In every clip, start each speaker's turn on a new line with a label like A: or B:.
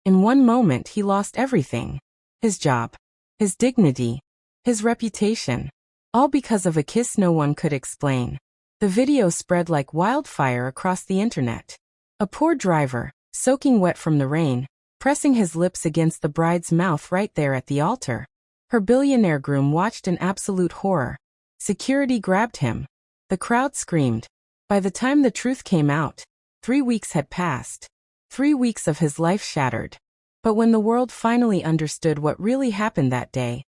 A: In one moment he lost everything. His job, his dignity, his reputation. All because of a kiss no one could explain. The video spread like wildfire across the internet. A poor driver, soaking wet from the rain, pressing his lips against the bride's mouth right there at the altar. Her billionaire groom watched in absolute horror. Security grabbed him. The crowd screamed. By the time the truth came out, 3 weeks had passed. 3 weeks of his life shattered. But when the world finally understood what really happened that day,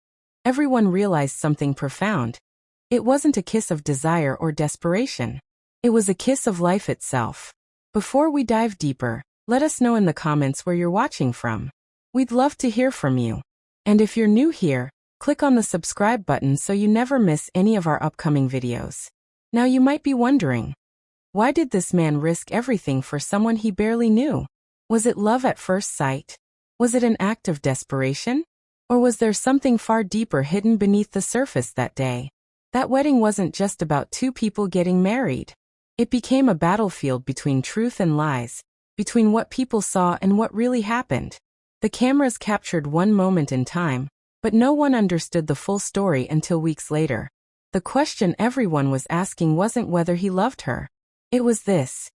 A: everyone realized something profound. It wasn't a kiss of desire or desperation. It was a kiss of life itself. Before we dive deeper, let us know in the comments where you're watching from. We'd love to hear from you. And if you're new here, click on the subscribe button so you never miss any of our upcoming videos. Now you might be wondering, why did this man risk everything for someone he barely knew? Was it love at first sight? Was it an act of desperation? Or was there something far deeper hidden beneath the surface that day? That wedding wasn't just about two people getting married. It became a battlefield between truth and lies, between what people saw and what really happened. The cameras captured one moment in time, but no one understood the full story until weeks later. The question everyone was asking wasn't whether he loved her. It was this: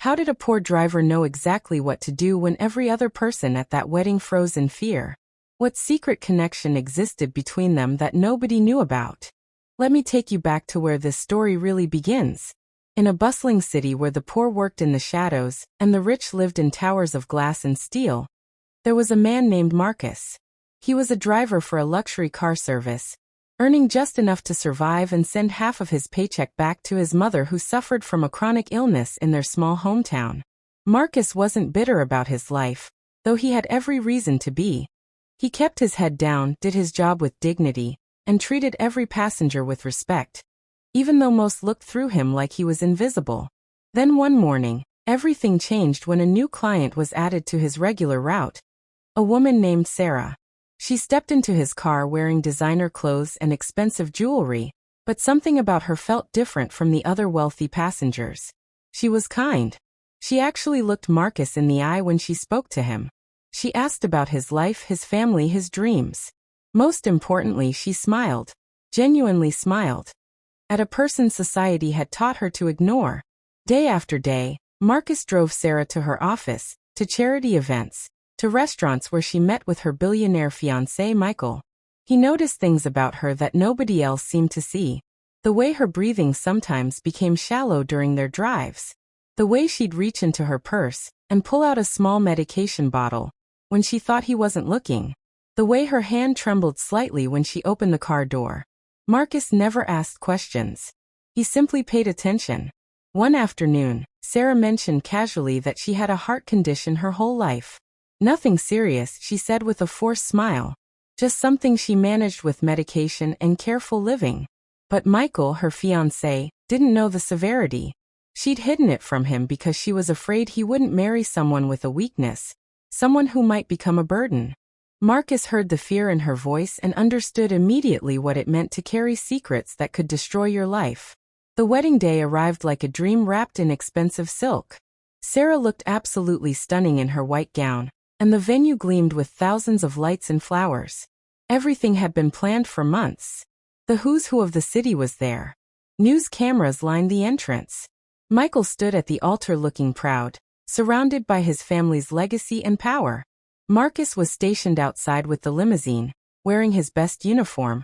A: how did a poor driver know exactly what to do when every other person at that wedding froze in fear? What secret connection existed between them that nobody knew about? Let me take you back to where this story really begins. In a bustling city where the poor worked in the shadows and the rich lived in towers of glass and steel, there was a man named Marcus. He was a driver for a luxury car service, earning just enough to survive and send half of his paycheck back to his mother who suffered from a chronic illness in their small hometown. Marcus wasn't bitter about his life, though he had every reason to be. He kept his head down, did his job with dignity, and treated every passenger with respect, even though most looked through him like he was invisible. Then one morning, everything changed when a new client was added to his regular route. A woman named Sarah. She stepped into his car wearing designer clothes and expensive jewelry, but something about her felt different from the other wealthy passengers. She was kind. She actually looked Marcus in the eye when she spoke to him. She asked about his life, his family, his dreams. Most importantly, she smiled. Genuinely smiled. At a person society had taught her to ignore. Day after day, Marcus drove Sarah to her office, to charity events, to restaurants where she met with her billionaire fiancé Michael. He noticed things about her that nobody else seemed to see. The way her breathing sometimes became shallow during their drives. The way she'd reach into her purse and pull out a small medication bottle when she thought he wasn't looking. The way her hand trembled slightly when she opened the car door. Marcus never asked questions. He simply paid attention. One afternoon, Sarah mentioned casually that she had a heart condition her whole life. Nothing serious, she said with a forced smile. Just something she managed with medication and careful living. But Michael, her fiancé, didn't know the severity. She'd hidden it from him because she was afraid he wouldn't marry someone with a weakness, someone who might become a burden. Marcus heard the fear in her voice and understood immediately what it meant to carry secrets that could destroy your life. The wedding day arrived like a dream wrapped in expensive silk. Sarah looked absolutely stunning in her white gown, and the venue gleamed with thousands of lights and flowers. Everything had been planned for months. The who's who of the city was there. News cameras lined the entrance. Michael stood at the altar looking proud, surrounded by his family's legacy and power. Marcus was stationed outside with the limousine, wearing his best uniform,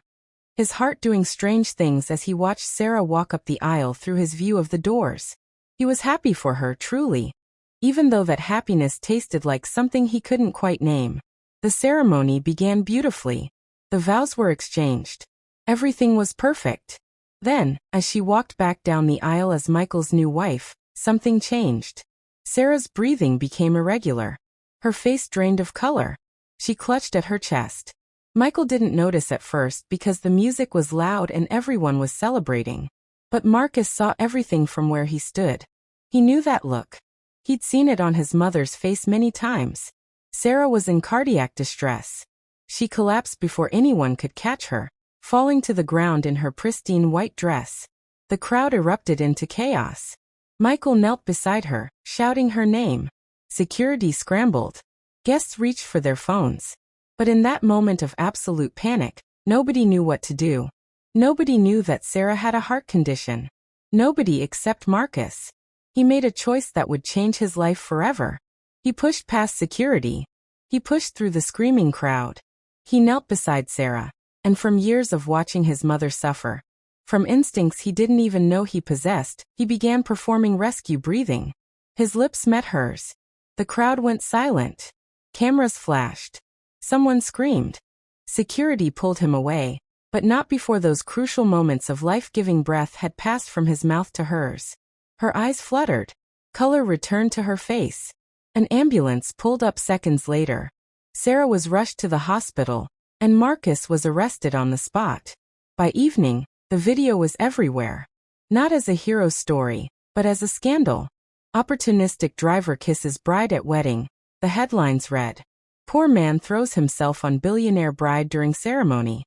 A: his heart doing strange things as he watched Sarah walk up the aisle through his view of the doors. He was happy for her, truly, even though that happiness tasted like something he couldn't quite name. The ceremony began beautifully. The vows were exchanged. Everything was perfect. Then, as she walked back down the aisle as Michael's new wife, something changed. Sarah's breathing became irregular. Her face drained of color. She clutched at her chest. Michael didn't notice at first because the music was loud and everyone was celebrating. But Marcus saw everything from where he stood. He knew that look. He'd seen it on his mother's face many times. Sarah was in cardiac distress. She collapsed before anyone could catch her, falling to the ground in her pristine white dress. The crowd erupted into chaos. Michael knelt beside her, shouting her name. Security scrambled. Guests reached for their phones. But in that moment of absolute panic, nobody knew what to do. Nobody knew that Sarah had a heart condition. Nobody except Marcus. He made a choice that would change his life forever. He pushed past security. He pushed through the screaming crowd. He knelt beside Sarah, and from years of watching his mother suffer, from instincts he didn't even know he possessed, he began performing rescue breathing. His lips met hers. The crowd went silent. Cameras flashed. Someone screamed. Security pulled him away, but not before those crucial moments of life-giving breath had passed from his mouth to hers. Her eyes fluttered. Color returned to her face. An ambulance pulled up seconds later. Sarah was rushed to the hospital, and Marcus was arrested on the spot. By evening, the video was everywhere. Not as a hero story, but as a scandal. Opportunistic driver kisses bride at wedding, the headlines read. Poor man throws himself on billionaire bride during ceremony.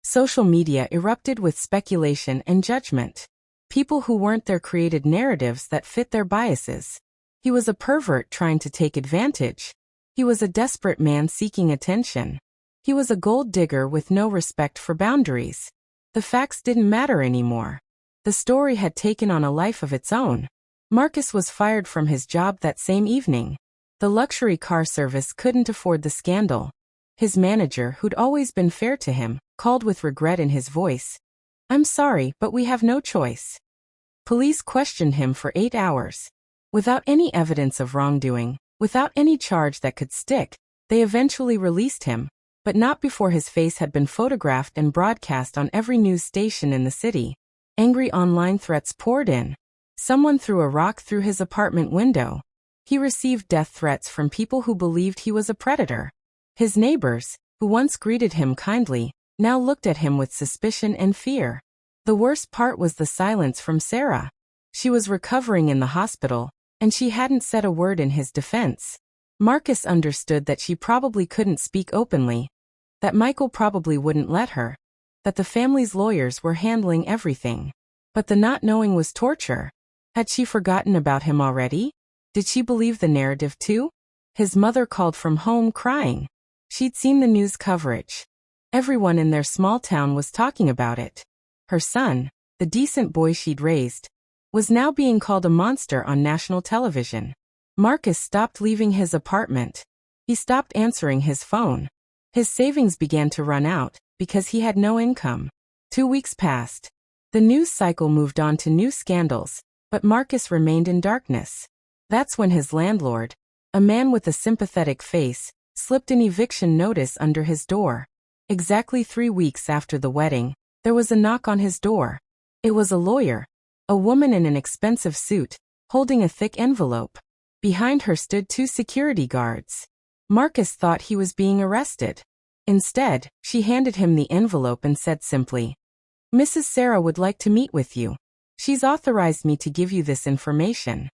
A: Social media erupted with speculation and judgment. People who weren't there created narratives that fit their biases. He was a pervert trying to take advantage. He was a desperate man seeking attention. He was a gold digger with no respect for boundaries. The facts didn't matter anymore. The story had taken on a life of its own. Marcus was fired from his job that same evening. The luxury car service couldn't afford the scandal. His manager, who'd always been fair to him, called with regret in his voice. I'm sorry, but we have no choice. Police questioned him for 8 hours. Without any evidence of wrongdoing, without any charge that could stick, they eventually released him, but not before his face had been photographed and broadcast on every news station in the city. Angry online threats poured in. Someone threw a rock through his apartment window. He received death threats from people who believed he was a predator. His neighbors, who once greeted him kindly, now looked at him with suspicion and fear. The worst part was the silence from Sarah. She was recovering in the hospital, and she hadn't said a word in his defense. Marcus understood that she probably couldn't speak openly, that Michael probably wouldn't let her, that the family's lawyers were handling everything. But the not knowing was torture. Had she forgotten about him already? Did she believe the narrative too? His mother called from home crying. She'd seen the news coverage. Everyone in their small town was talking about it. Her son, the decent boy she'd raised, was now being called a monster on national television. Marcus stopped leaving his apartment. He stopped answering his phone. His savings began to run out, because he had no income. 2 weeks passed. The news cycle moved on to new scandals, but Marcus remained in darkness. That's when his landlord, a man with a sympathetic face, slipped an eviction notice under his door. Exactly 3 weeks after the wedding, there was a knock on his door. It was a lawyer, a woman in an expensive suit, holding a thick envelope. Behind her stood 2 security guards. Marcus thought he was being arrested. Instead, she handed him the envelope and said simply, "Mrs. Sarah would like to meet with you. She's authorized me to give you this information."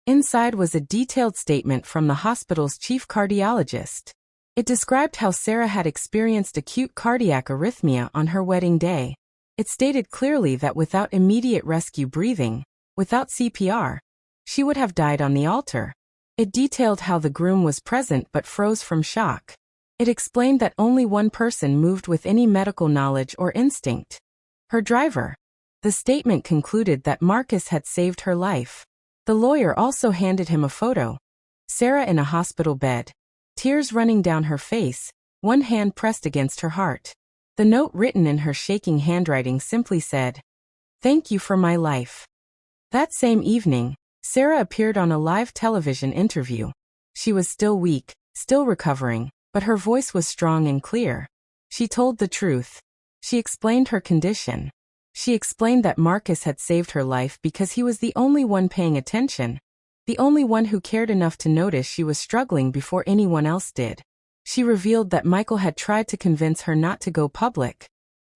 A: Inside was a detailed statement from the hospital's chief cardiologist. It described how Sarah had experienced acute cardiac arrhythmia on her wedding day. It stated clearly that without immediate rescue breathing, without CPR, she would have died on the altar. It detailed how the groom was present but froze from shock. It explained that only one person moved with any medical knowledge or instinct: her driver. The statement concluded that Marcus had saved her life. The lawyer also handed him a photo. Sarah in a hospital bed, tears running down her face, one hand pressed against her heart. The note written in her shaking handwriting simply said, "Thank you for my life." That same evening, Sarah appeared on a live television interview. She was still weak, still recovering, but her voice was strong and clear. She told the truth. She explained her condition. She explained that Marcus had saved her life because he was the only one paying attention, the only one who cared enough to notice she was struggling before anyone else did. She revealed that Michael had tried to convince her not to go public,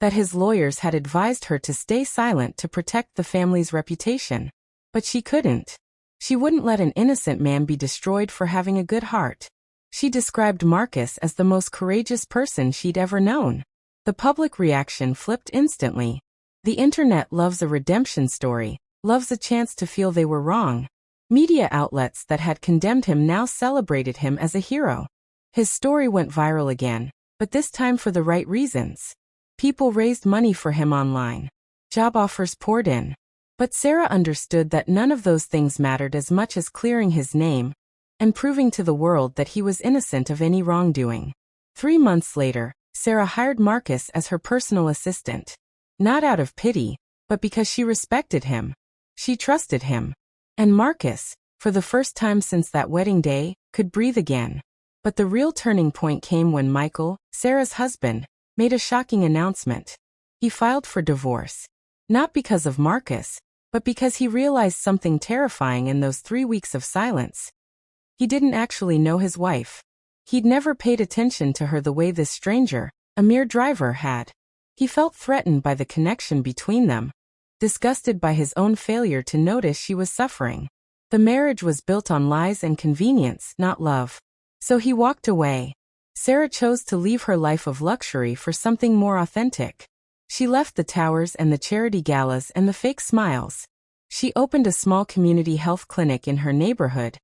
A: that his lawyers had advised her to stay silent to protect the family's reputation. But she couldn't. She wouldn't let an innocent man be destroyed for having a good heart. She described Marcus as the most courageous person she'd ever known. The public reaction flipped instantly. The internet loves a redemption story, loves a chance to feel they were wrong. Media outlets that had condemned him now celebrated him as a hero. His story went viral again, but this time for the right reasons. People raised money for him online. Job offers poured in. But Sarah understood that none of those things mattered as much as clearing his name and proving to the world that he was innocent of any wrongdoing. 3 months later, Sarah hired Marcus as her personal assistant. Not out of pity, but because she respected him. She trusted him. And Marcus, for the first time since that wedding day, could breathe again. But the real turning point came when Michael, Sarah's husband, made a shocking announcement. He filed for divorce. Not because of Marcus, but because he realized something terrifying in those 3 weeks of silence. He didn't actually know his wife. He'd never paid attention to her the way this stranger, a mere driver, had. He felt threatened by the connection between them, disgusted by his own failure to notice she was suffering. The marriage was built on lies and convenience, not love. So he walked away. Sarah chose to leave her life of luxury for something more authentic. She left the towers and the charity galas and the fake smiles. She opened a small community health clinic in her neighborhood,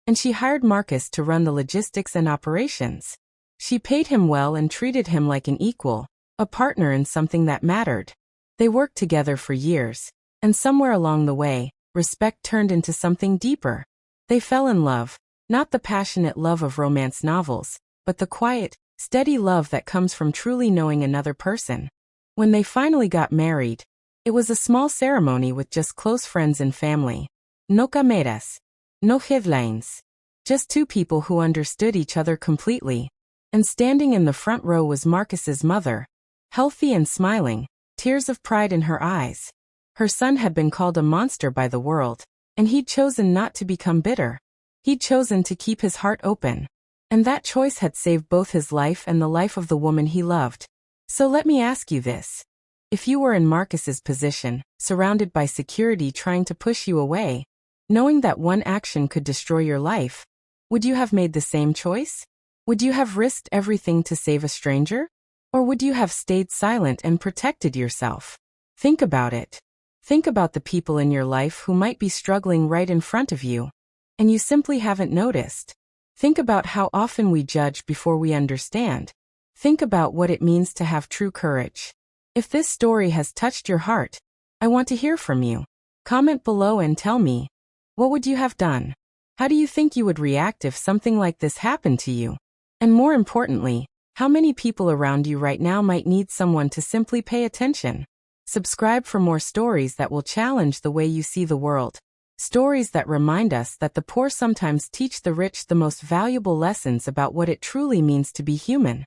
A: and she hired Marcus to run the logistics and operations. She paid him well and treated him like an equal, a partner in something that mattered. They worked together for years, and somewhere along the way, respect turned into something deeper. They fell in love, not the passionate love of romance novels, but the quiet, steady love that comes from truly knowing another person. When they finally got married, it was a small ceremony with just close friends and family. No cameras. No headlines. Just 2 people who understood each other completely. And standing in the front row was Marcus's mother, healthy and smiling, tears of pride in her eyes. Her son had been called a monster by the world, and he'd chosen not to become bitter. He'd chosen to keep his heart open. And that choice had saved both his life and the life of the woman he loved. So let me ask you this. If you were in Marcus's position, surrounded by security trying to push you away, knowing that one action could destroy your life, would you have made the same choice? Would you have risked everything to save a stranger? Or would you have stayed silent and protected yourself? Think about it. Think about the people in your life who might be struggling right in front of you, and you simply haven't noticed. Think about how often we judge before we understand. Think about what it means to have true courage. If this story has touched your heart, I want to hear from you. Comment below and tell me, what would you have done? How do you think you would react if something like this happened to you? And more importantly, how many people around you right now might need someone to simply pay attention? Subscribe for more stories that will challenge the way you see the world. Stories that remind us that the poor sometimes teach the rich the most valuable lessons about what it truly means to be human.